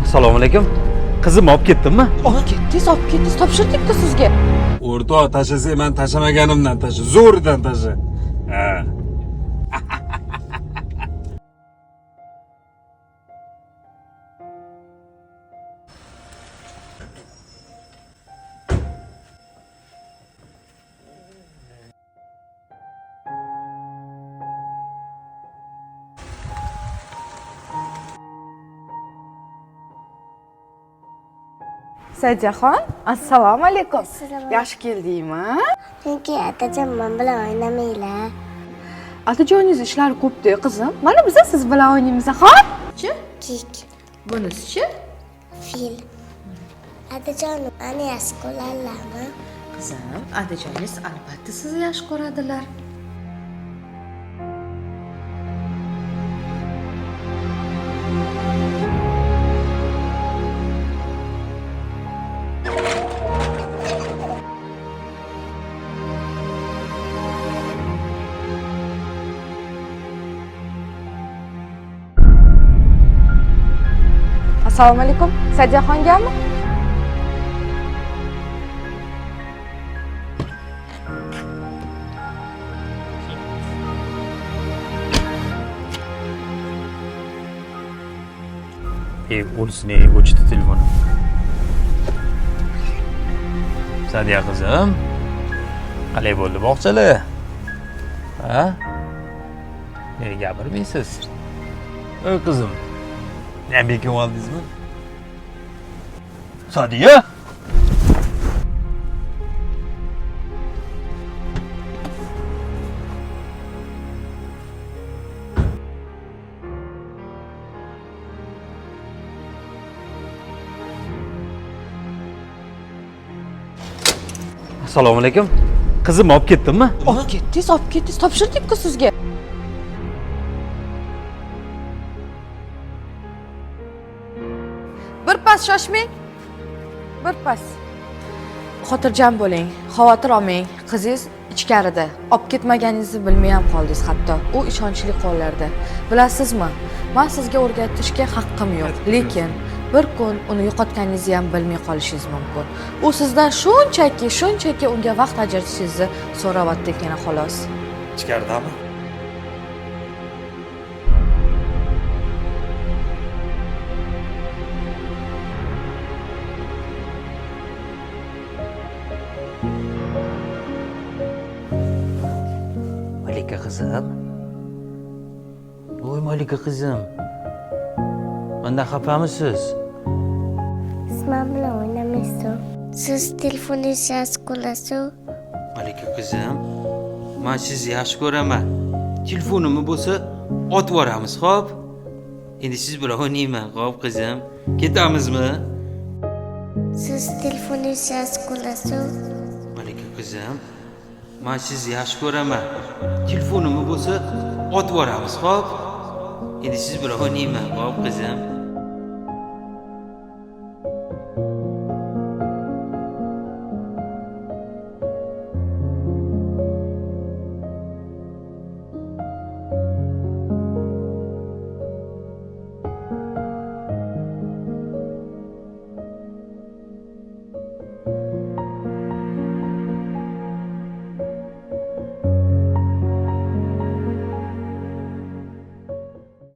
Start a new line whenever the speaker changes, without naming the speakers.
Assalomu alaykum. Qizim olib ketdimmi?
Olib ketdingiz, topshirdik-ku sizga.
O'rtoq, tashlasa men tashlamaganimdan tashla, zo'ridan tashla. Ha.
Saidaxon, assalomu alaykum.
Assalomu
Yaxshi keldingmi?
Chunki atajon men bilan o'ynamaylar.
Otajoningiz ishlari ko'p-da, qizim. Mana biz siz bilan o'ynaymiz, xo'p?
Kik,
Bunisi-chi?
fil. Atajonim, ani yaxshi ko'rarlarmi?
Qizim, otajoningiz albatta sizni yaxshi ko'radilar. Assalomu alaykum. Saidaxongami?
O'lsin, o'chdi telefoni. Sadiya qizim. Qalay bo'ldi bog'chalar? Ha? Nega gapirmaysiz? Ey qizim. Ne bekam oldingizmi? Sadiya? Assalomu alaykum. Qizim olib ketdimmi?
Olib ketdingiz, topshirdik-ku sizga. Bir pas shoshmang. Bir pas. Xotirjam bo'ling, xavotir olmang. Qizingiz ichkarida. Olib ketmaganingizni bilmay ham qoldingiz hatto. U ishonchli qo'llarda. Bilasizmi? Men sizga o'rgatishga haqqim yo'q, lekin bir kun uni yo'qotganingizni ham bilmay qolishingiz mumkin. U sizdan shunchaki unga vaqt ajratishingizni so'rayotgandagina xolos.
Ichkaridami? Malika qizim. Voy Malika qizim. Mendan xafamisiz?
Siz men bilan o'ynamaysiz. Siz telefoningizni yaxshi ko'rasiz.
Malika qizim, men sizni yaxshi ko'raman. Telefonimni bo'lsa, otib yuboramiz, xo'p? Endi siz bilan o'ynayman, xo'p qizim. Ketamizmi?
Siz telefoningizni yaxshi ko'rasiz.
Malika qizim, men sizni yaxshi ko'raman. Telefonimni bo'lsa, otib yuboramiz, xo'p? Endi siz bilan o'ynayman, xo'p qizim.